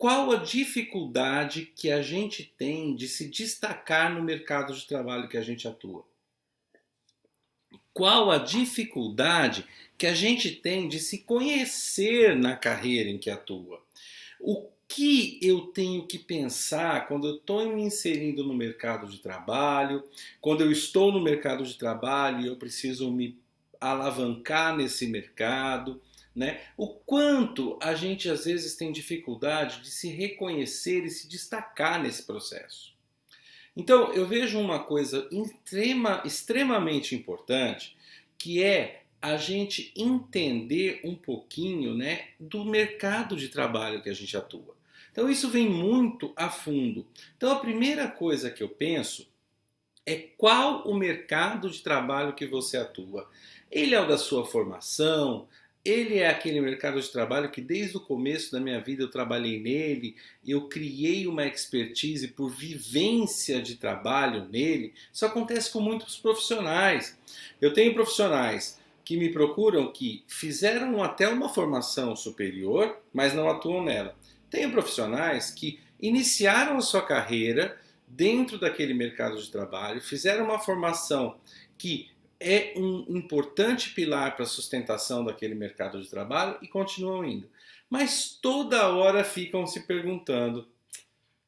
qual a dificuldade que a gente tem de se destacar no mercado de trabalho que a gente atua? Qual a dificuldade que a gente tem de se conhecer na carreira em que atua? O que eu tenho que pensar quando eu estou me inserindo no mercado de trabalho, quando eu estou no mercado de trabalho e eu preciso me alavancar nesse mercado, né? O quanto a gente às vezes tem dificuldade de se reconhecer e se destacar nesse processo. Então, eu vejo uma coisa extremamente importante, que é a gente entender um pouquinho, né, do mercado de trabalho que a gente atua. Então, isso vem muito a fundo. Então, a primeira coisa que eu penso é qual o mercado de trabalho que você atua. Ele é o da sua formação, ele é aquele mercado de trabalho que desde o começo da minha vida eu trabalhei nele, eu criei uma expertise por vivência de trabalho nele. Isso acontece com muitos profissionais. Eu tenho profissionais que me procuram que fizeram até uma formação superior, mas não atuam nela. Tenho profissionais que iniciaram a sua carreira dentro daquele mercado de trabalho, fizeram uma formação que é um importante pilar para a sustentação daquele mercado de trabalho e continuam indo. Mas toda hora ficam se perguntando: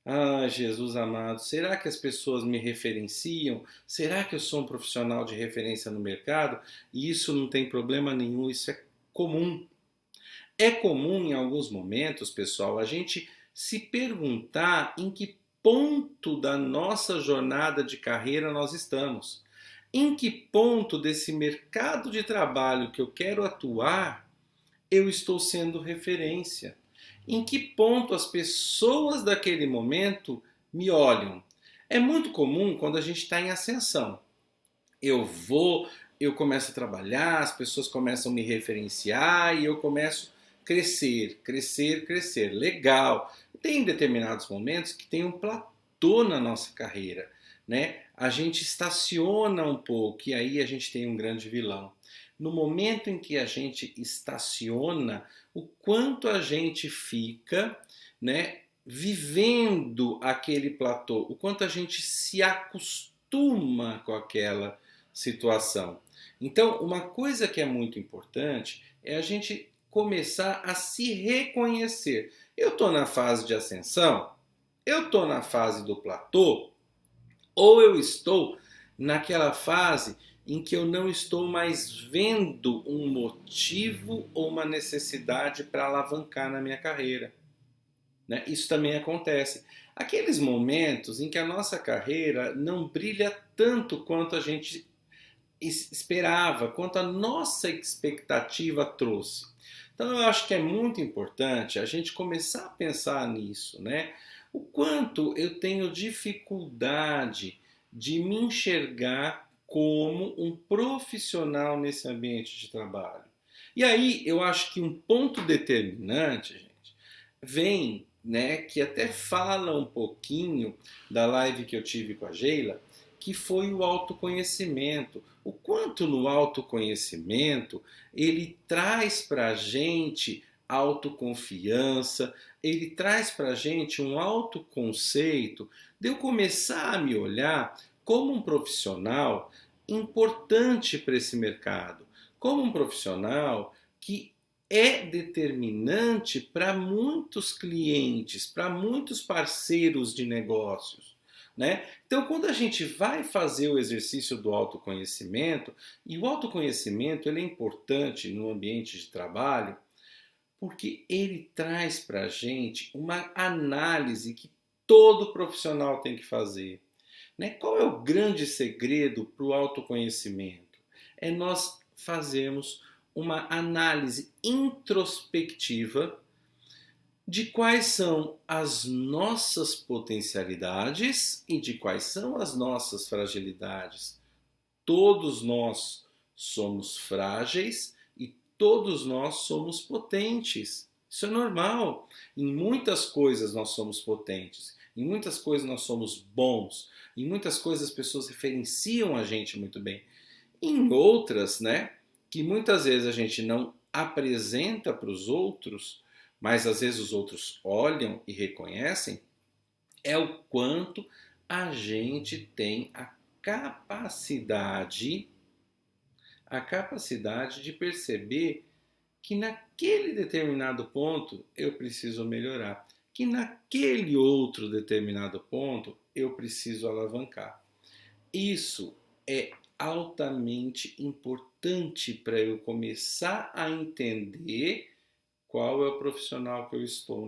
ah, Jesus amado, será que as pessoas me referenciam? Será que eu sou um profissional de referência no mercado? E isso não tem problema nenhum, isso é comum. É comum em alguns momentos, pessoal, a gente se perguntar em que ponto da nossa jornada de carreira nós estamos. Em que ponto desse mercado de trabalho que eu quero atuar eu estou sendo referência? Em que ponto as pessoas daquele momento me olham? É muito comum quando a gente está em ascensão. Eu começo a trabalhar, as pessoas começam a me referenciar e eu começo a crescer, crescer, crescer. Legal. Tem determinados momentos que tem um platô na nossa carreira, né? A gente estaciona um pouco e aí a gente tem um grande vilão. No momento em que a gente estaciona, o quanto a gente fica, né, vivendo aquele platô, o quanto a gente se acostuma com aquela situação. Então, uma coisa que é muito importante é a gente começar a se reconhecer. Eu estou na fase de ascensão? Eu estou na fase do platô? Ou eu estou naquela fase em que eu não estou mais vendo um motivo ou uma necessidade para alavancar na minha carreira? Né? Isso também acontece. Aqueles momentos em que a nossa carreira não brilha tanto quanto a gente esperava, quanto a nossa expectativa trouxe. Então eu acho que é muito importante a gente começar a pensar nisso, né? O quanto eu tenho dificuldade de me enxergar como um profissional nesse ambiente de trabalho. E aí eu acho que um ponto determinante, gente, vem, né, que até fala um pouquinho da live que eu tive com a Geila, que foi o autoconhecimento. O quanto no autoconhecimento ele traz para a gente autoconfiança, ele traz para a gente um autoconceito de eu começar a me olhar como um profissional importante para esse mercado, como um profissional que é determinante para muitos clientes, para muitos parceiros de negócios, né? Então, quando a gente vai fazer o exercício do autoconhecimento, e o autoconhecimento ele é importante no ambiente de trabalho, porque ele traz para a gente uma análise que todo profissional tem que fazer. Né? Qual é o grande segredo para o autoconhecimento? É nós fazermos uma análise introspectiva de quais são as nossas potencialidades e de quais são as nossas fragilidades. Todos nós somos frágeis e todos nós somos potentes. Isso é normal. Em muitas coisas nós somos potentes, em muitas coisas nós somos bons, em muitas coisas as pessoas referenciam a gente muito bem. Em outras, né, que muitas vezes a gente não apresenta para os outros, mas às vezes os outros olham e reconhecem, é o quanto a gente tem a capacidade de perceber que naquele determinado ponto eu preciso melhorar, que naquele outro determinado ponto eu preciso alavancar. Isso é altamente importante para eu começar a entender qual é o profissional que eu estou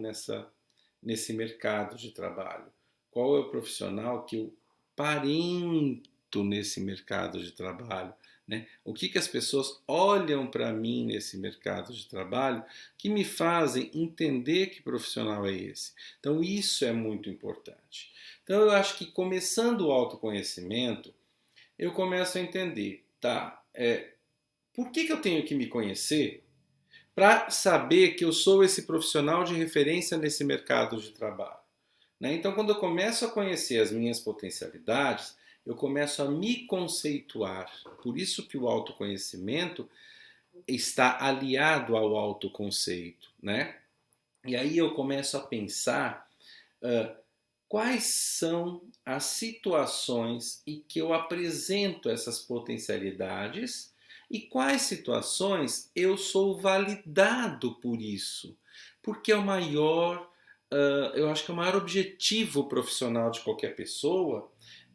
nesse mercado de trabalho, qual é o profissional que eu parento nesse mercado de trabalho, né? O que as pessoas olham para mim nesse mercado de trabalho que me fazem entender que profissional é esse. Então, isso é muito importante. Então, eu acho que começando o autoconhecimento, eu começo a entender, tá? Por que eu tenho que me conhecer para saber que eu sou esse profissional de referência nesse mercado de trabalho? Né? Então, quando eu começo a conhecer as minhas potencialidades, eu começo a me conceituar. Por isso que o autoconhecimento está aliado ao autoconceito, né? E aí eu começo a pensar quais são as situações em que eu apresento essas potencialidades e quais situações eu sou validado por isso. Porque é o maior, eu acho que é o maior objetivo profissional de qualquer pessoa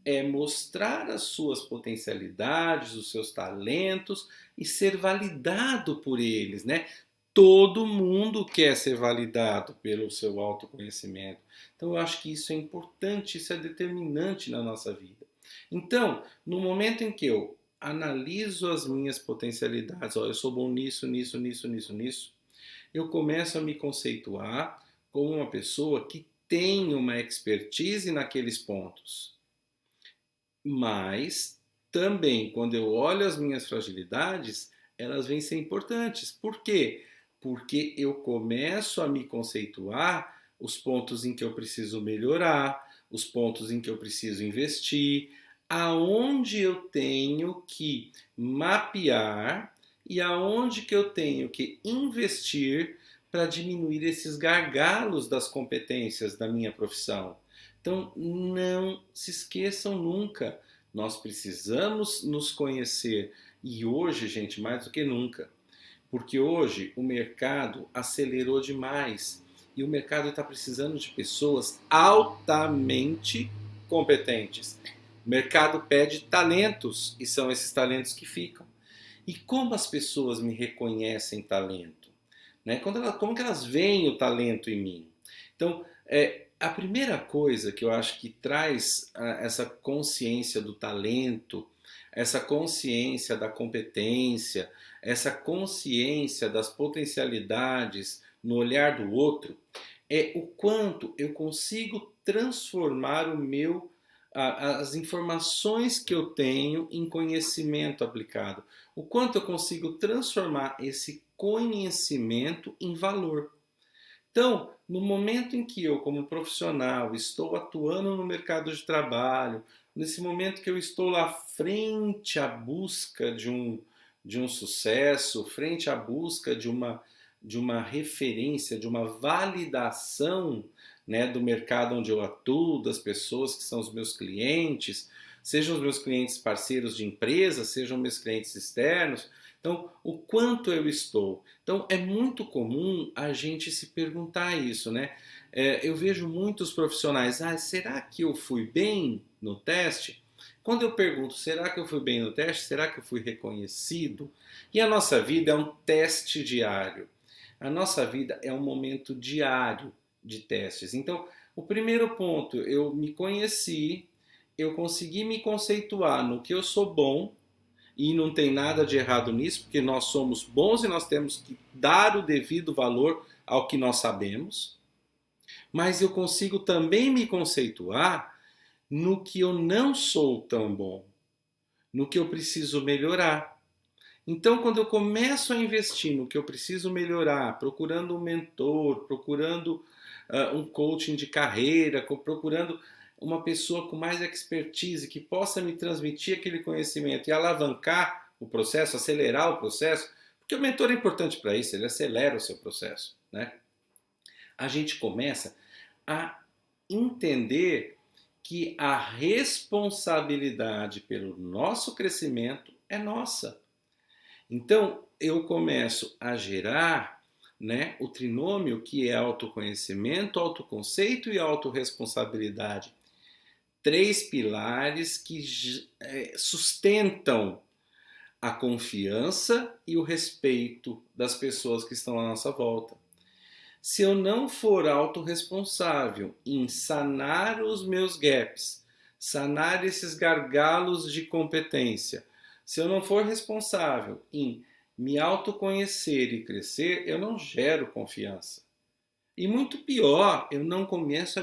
é mostrar as suas potencialidades, os seus talentos e ser validado por eles, né? Todo mundo quer ser validado pelo seu autoconhecimento. Então eu acho que isso é importante, isso é determinante na nossa vida. Então, no momento em que eu analiso as minhas potencialidades, ó, eu sou bom nisso, nisso, nisso, nisso, nisso, eu começo a me conceituar como uma pessoa que tem uma expertise naqueles pontos. Mas também, quando eu olho as minhas fragilidades, elas vêm ser importantes. Por quê? Porque eu começo a me conceituar os pontos em que eu preciso melhorar, os pontos em que eu preciso investir, aonde eu tenho que mapear e aonde que eu tenho que investir para diminuir esses gargalos das competências da minha profissão. Então, não se esqueçam nunca, nós precisamos nos conhecer. E hoje, gente, mais do que nunca, porque hoje o mercado acelerou demais e o mercado está precisando de pessoas altamente competentes. O mercado pede talentos e são esses talentos que ficam. E como as pessoas me reconhecem talento? Né? Como que elas veem o talento em mim? Então, a primeira coisa que eu acho que traz essa consciência do talento, essa consciência da competência, essa consciência das potencialidades no olhar do outro, é o quanto eu consigo transformar as informações que eu tenho em conhecimento aplicado. O quanto eu consigo transformar esse conhecimento em valor. Então, no momento em que eu, como profissional, estou atuando no mercado de trabalho, nesse momento que eu estou lá frente à busca de um sucesso, frente à busca de uma referência, de uma validação, né, do mercado onde eu atuo, das pessoas que são os meus clientes, sejam os meus clientes parceiros de empresa, sejam meus clientes externos. Então, o quanto eu estou? Então, é muito comum a gente se perguntar isso, né? Eu vejo muitos profissionais, será que eu fui bem no teste? Quando eu pergunto, será que eu fui bem no teste? Será que eu fui reconhecido? E a nossa vida é um teste diário. A nossa vida é um momento diário de testes. Então, o primeiro ponto, eu me conheci, eu consegui me conceituar no que eu sou bom, e não tem nada de errado nisso, porque nós somos bons e nós temos que dar o devido valor ao que nós sabemos. Mas eu consigo também me conceituar no que eu não sou tão bom, no que eu preciso melhorar. Então, quando eu começo a investir no que eu preciso melhorar, procurando um mentor, procurando um coaching de carreira, procurando uma pessoa com mais expertise que possa me transmitir aquele conhecimento e alavancar o processo, acelerar o processo, porque o mentor é importante para isso, ele acelera o seu processo, né? a gente começa a entender que a responsabilidade pelo nosso crescimento é nossa. Então, eu começo a gerar, né, o trinômio que é autoconhecimento, autoconceito e autorresponsabilidade. Três pilares que sustentam a confiança e o respeito das pessoas que estão à nossa volta. Se eu não for autorresponsável em sanar os meus gaps, sanar esses gargalos de competência, se eu não for responsável em me autoconhecer e crescer, eu não gero confiança. E muito pior, eu não começo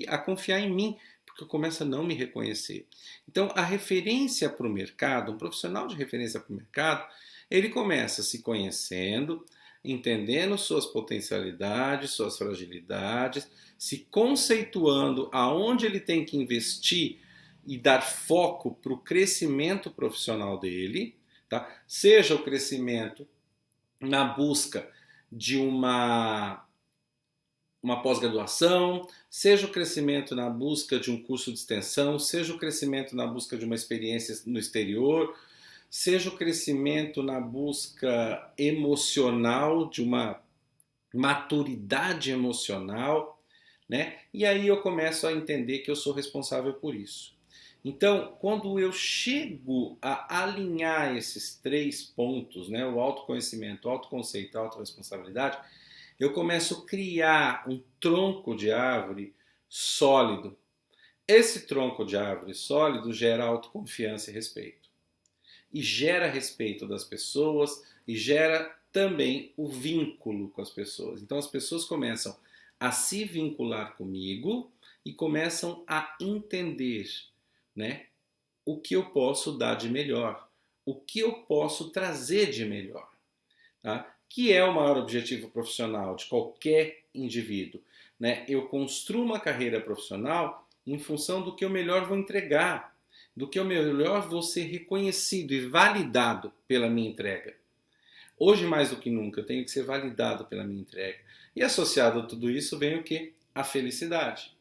a confiar em mim, porque eu começo a não me reconhecer. Então, a referência para o mercado, um profissional de referência para o mercado, ele começa se conhecendo, entendendo suas potencialidades, suas fragilidades, se conceituando aonde ele tem que investir e dar foco para o crescimento profissional dele, tá? Seja o crescimento na busca de uma pós-graduação, seja o crescimento na busca de um curso de extensão, seja o crescimento na busca de uma experiência no exterior, seja o crescimento na busca emocional, de uma maturidade emocional, né? E aí eu começo a entender que eu sou responsável por isso. Então, quando eu chego a alinhar esses três pontos, né, o autoconhecimento, o autoconceito, a autorresponsabilidade, eu começo a criar um tronco de árvore sólido. Esse tronco de árvore sólido gera autoconfiança e respeito. E gera respeito das pessoas e gera também o vínculo com as pessoas. Então as pessoas começam a se vincular comigo e começam a entender, né, o que eu posso dar de melhor, o que eu posso trazer de melhor, tá? Que é o maior objetivo profissional de qualquer indivíduo, né? Eu construo uma carreira profissional em função do que eu melhor vou entregar, do que eu melhor vou ser reconhecido e validado pela minha entrega. Hoje, mais do que nunca, eu tenho que ser validado pela minha entrega. E associado a tudo isso vem o quê? A felicidade.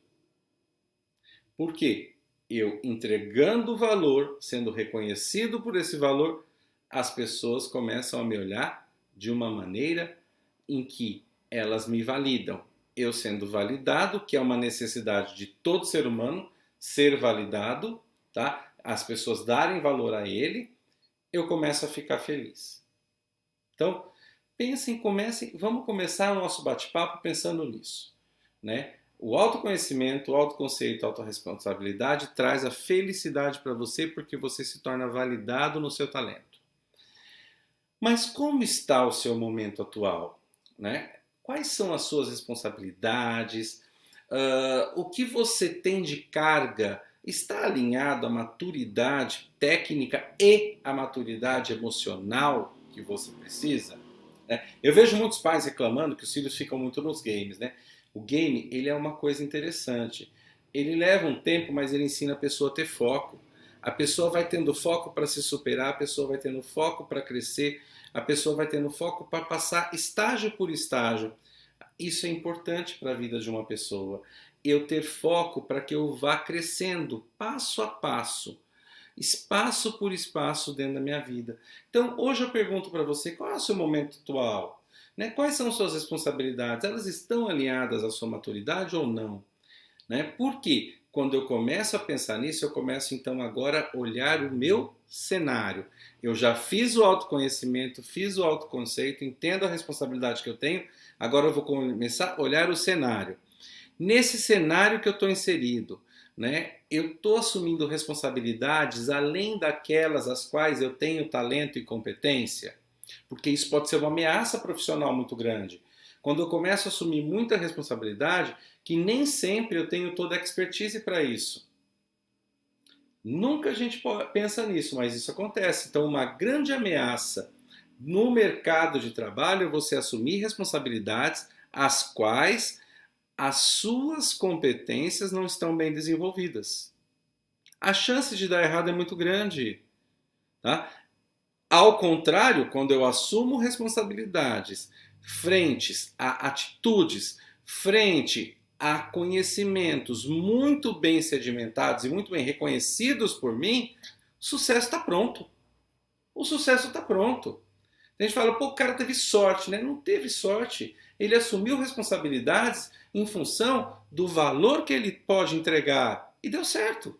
Por quê? Eu entregando valor, sendo reconhecido por esse valor, as pessoas começam a me olhar de uma maneira em que elas me validam. Eu sendo validado, que é uma necessidade de todo ser humano, ser validado, tá? As pessoas darem valor a ele, eu começo a ficar feliz. Então, vamos começar o nosso bate-papo pensando nisso, né? O autoconhecimento, o autoconceito, a autorresponsabilidade traz a felicidade para você porque você se torna validado no seu talento. Mas como está o seu momento atual, né? Quais são as suas responsabilidades? O que você tem de carga está alinhado à maturidade técnica e à maturidade emocional que você precisa? Eu vejo muitos pais reclamando que os filhos ficam muito nos games, né? O game, ele é uma coisa interessante. Ele leva um tempo, mas ele ensina a pessoa a ter foco. A pessoa vai tendo foco para se superar, a pessoa vai tendo foco para crescer, a pessoa vai tendo foco para passar estágio por estágio. Isso é importante para a vida de uma pessoa. Eu ter foco para que eu vá crescendo passo a passo, espaço por espaço dentro da minha vida. Então, hoje eu pergunto para você, qual é o seu momento atual? Né? Quais são suas responsabilidades? Elas estão alinhadas à sua maturidade ou não? Né? Por quê? Quando eu começo a pensar nisso, eu começo então agora a olhar o meu cenário. Eu já fiz o autoconhecimento, fiz o autoconceito, entendo a responsabilidade que eu tenho, agora eu vou começar a olhar o cenário. Nesse cenário que eu estou inserido, né, eu estou assumindo responsabilidades além daquelas às quais eu tenho talento e competência, porque isso pode ser uma ameaça profissional muito grande. Quando eu começo a assumir muita responsabilidade, que nem sempre eu tenho toda a expertise para isso. Nunca a gente pensa nisso, mas isso acontece. Então, uma grande ameaça no mercado de trabalho é você assumir responsabilidades as quais as suas competências não estão bem desenvolvidas. A chance de dar errado é muito grande. Tá? Ao contrário, quando eu assumo responsabilidades frentes a atitudes frente a conhecimentos muito bem sedimentados e muito bem reconhecidos por mim, o sucesso está pronto. O sucesso está pronto. A gente fala, pô, o cara teve sorte, né? Não teve sorte. Ele assumiu responsabilidades em função do valor que ele pode entregar e deu certo.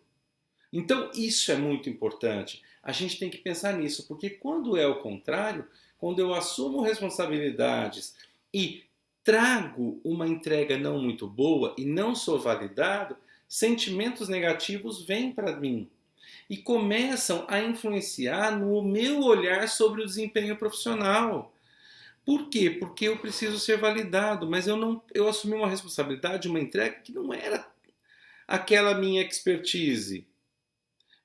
Então, isso é muito importante. A gente tem que pensar nisso, porque quando é o contrário, quando eu assumo responsabilidades e trago uma entrega não muito boa e não sou validado, sentimentos negativos vêm para mim e começam a influenciar no meu olhar sobre o desempenho profissional. Por quê? Porque eu preciso ser validado, mas eu assumi uma responsabilidade, uma entrega que não era aquela minha expertise.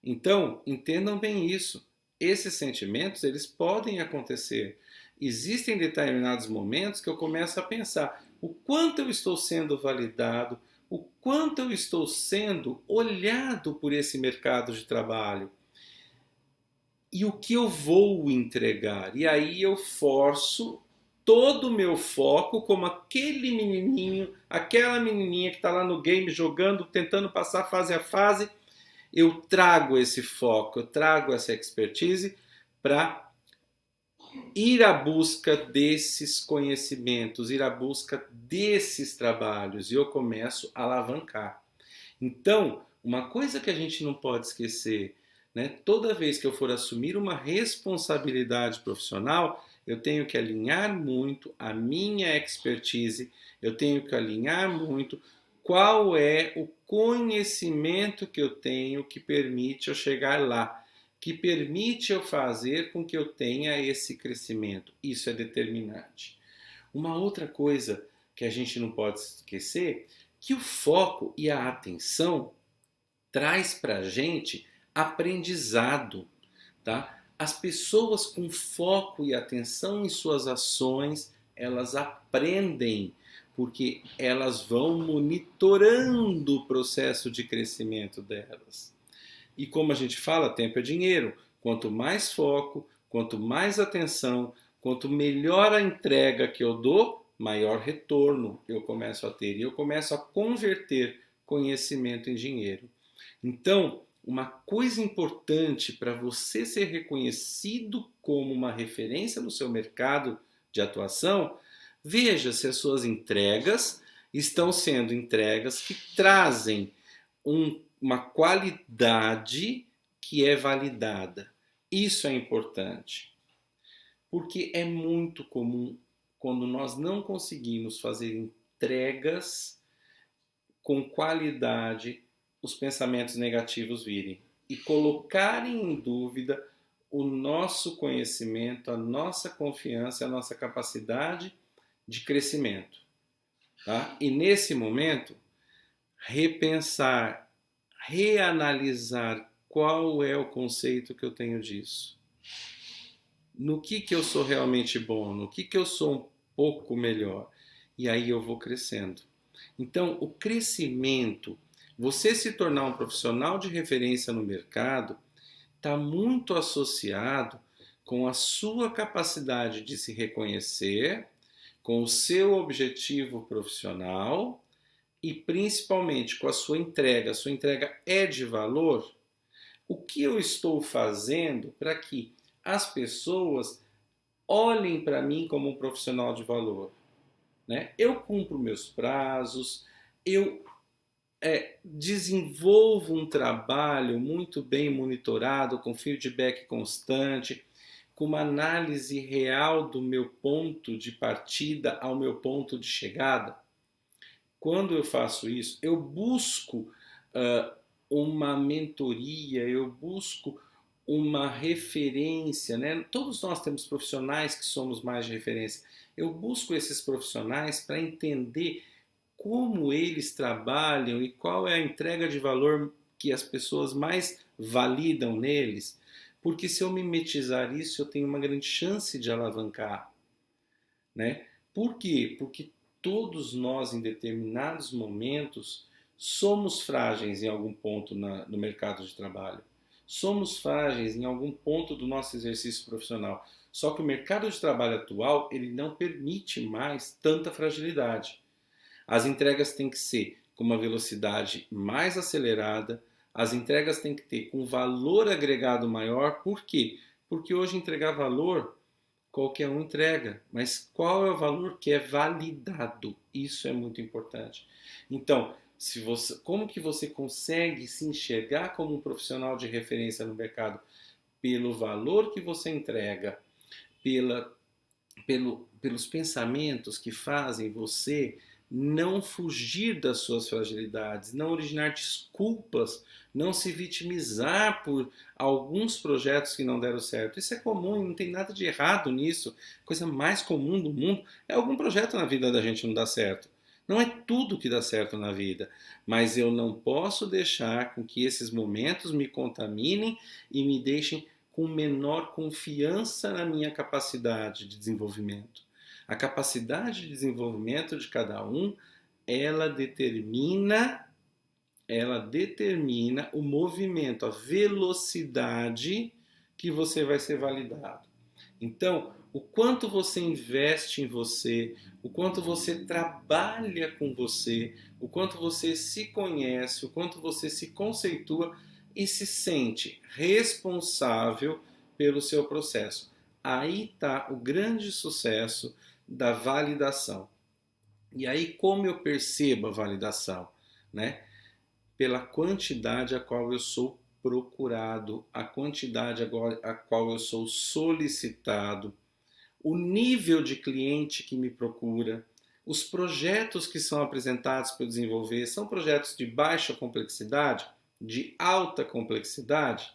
Então, entendam bem isso. Esses sentimentos, eles podem acontecer. Existem determinados momentos que eu começo a pensar o quanto eu estou sendo validado, o quanto eu estou sendo olhado por esse mercado de trabalho e o que eu vou entregar. E aí eu forço todo o meu foco como aquele menininho, aquela menininha que está lá no game jogando, tentando passar fase a fase. Eu trago esse foco, eu trago essa expertise para ir à busca desses conhecimentos, ir à busca desses trabalhos e eu começo a alavancar. Então, uma coisa que a gente não pode esquecer, né? Toda vez que eu for assumir uma responsabilidade profissional, eu tenho que alinhar muito a minha expertise, eu tenho que alinhar muito qual é o conhecimento que eu tenho que permite eu chegar lá, que permite eu fazer com que eu tenha esse crescimento. Isso é determinante. Uma outra coisa que a gente não pode esquecer, que o foco e a atenção traz para a gente aprendizado, tá? As pessoas com foco e atenção em suas ações, elas aprendem, porque elas vão monitorando o processo de crescimento delas. E como a gente fala, tempo é dinheiro. Quanto mais foco, quanto mais atenção, quanto melhor a entrega que eu dou, maior retorno eu começo a ter. E eu começo a converter conhecimento em dinheiro. Então, uma coisa importante para você ser reconhecido como uma referência no seu mercado de atuação, veja se as suas entregas estão sendo entregas que trazem uma qualidade que é validada. Isso é importante, porque é muito comum quando nós não conseguimos fazer entregas com qualidade, os pensamentos negativos virem e colocarem em dúvida o nosso conhecimento, a nossa confiança, a nossa capacidade de crescimento. Tá? E nesse momento, repensar, reanalisar qual é o conceito que eu tenho disso. No que eu sou realmente bom, no que eu sou um pouco melhor. E aí eu vou crescendo. Então, o crescimento, você se tornar um profissional de referência no mercado, está muito associado com a sua capacidade de se reconhecer, com o seu objetivo profissional e principalmente com a sua entrega. A sua entrega é de valor? O que eu estou fazendo para que as pessoas olhem para mim como um profissional de valor? Né? Eu cumpro meus prazos, eu desenvolvo um trabalho muito bem monitorado, com feedback constante, com uma análise real do meu ponto de partida ao meu ponto de chegada. Quando eu faço isso, eu busco uma mentoria, eu busco uma referência, né? Todos nós temos profissionais que somos mais de referência. Eu busco esses profissionais para entender como eles trabalham e qual é a entrega de valor que as pessoas mais validam neles, porque se eu mimetizar isso, eu tenho uma grande chance de alavancar, né? Por quê? Porque todos nós, em determinados momentos, somos frágeis em algum ponto no mercado de trabalho. Somos frágeis em algum ponto do nosso exercício profissional. Só que o mercado de trabalho atual, ele não permite mais tanta fragilidade. As entregas têm que ser com uma velocidade mais acelerada, as entregas têm que ter com valor agregado maior. Por quê? Porque hoje entregar valor, qualquer um entrega, mas qual é o valor que é validado? Isso é muito importante. Então, como que você consegue se enxergar como um profissional de referência no mercado? Pelo valor que você entrega, pela, pelos pensamentos que fazem você não fugir das suas fragilidades, não originar desculpas, não se vitimizar por alguns projetos que não deram certo. Isso é comum, não tem nada de errado nisso. A coisa mais comum do mundo é algum projeto na vida da gente não dar certo. Não é tudo que dá certo na vida, mas eu não posso deixar com que esses momentos me contaminem e me deixem com menor confiança na minha capacidade de desenvolvimento. A capacidade de desenvolvimento de cada um, ela determina o movimento, a velocidade que você vai ser validado. Então, o quanto você investe em você, o quanto você trabalha com você, o quanto você se conhece, o quanto você se conceitua e se sente responsável pelo seu processo. Aí está o grande sucesso da validação. E aí como eu percebo a validação, né? Pela quantidade a qual eu sou procurado, a quantidade a qual eu sou solicitado, o nível de cliente que me procura, os projetos que são apresentados para eu desenvolver, são projetos de baixa complexidade, de alta complexidade.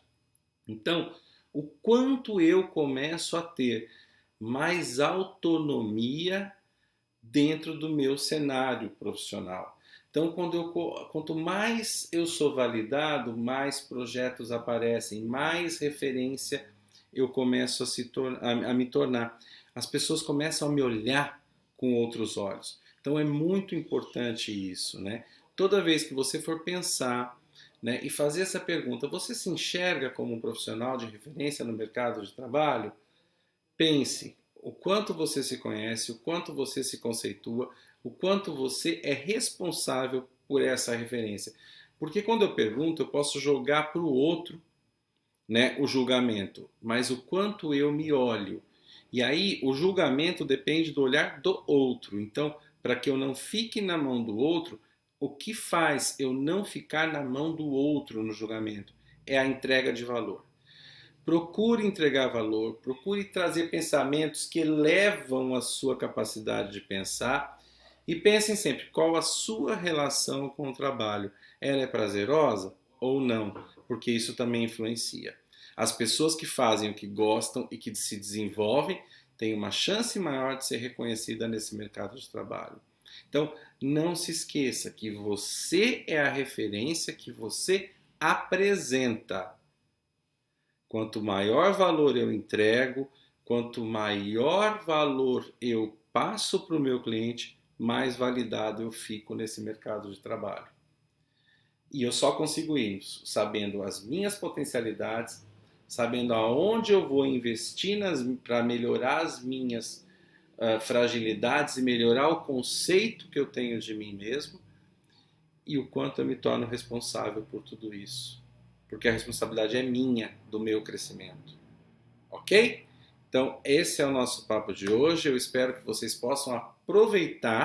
Então, o quanto eu começo a ter mais autonomia dentro do meu cenário profissional. Então, quanto mais eu sou validado, mais projetos aparecem, mais referência eu começo a me tornar. As pessoas começam a me olhar com outros olhos. Então, é muito importante isso, né? Toda vez que você for pensar, né, e fazer essa pergunta, você se enxerga como um profissional de referência no mercado de trabalho? Pense o quanto você se conhece, o quanto você se conceitua, o quanto você é responsável por essa referência. Porque quando eu pergunto, eu posso jogar para o outro, né, o julgamento, mas o quanto eu me olho. E aí o julgamento depende do olhar do outro. Então, para que eu não fique na mão do outro, o que faz eu não ficar na mão do outro no julgamento é a entrega de valor. Procure entregar valor, procure trazer pensamentos que elevam a sua capacidade de pensar e pensem sempre qual a sua relação com o trabalho. Ela é prazerosa ou não? Porque isso também influencia. As pessoas que fazem o que gostam e que se desenvolvem têm uma chance maior de ser reconhecida nesse mercado de trabalho. Então, não se esqueça que você é a referência que você apresenta. Quanto maior valor eu entrego, quanto maior valor eu passo para o meu cliente, mais validado eu fico nesse mercado de trabalho. E eu só consigo isso sabendo as minhas potencialidades, sabendo aonde eu vou investir para melhorar as minhas fragilidades e melhorar o conceito que eu tenho de mim mesmo e o quanto eu me torno responsável por tudo isso. Porque a responsabilidade é minha, do meu crescimento. Ok? Então, esse é o nosso papo de hoje. Eu espero que vocês possam aproveitar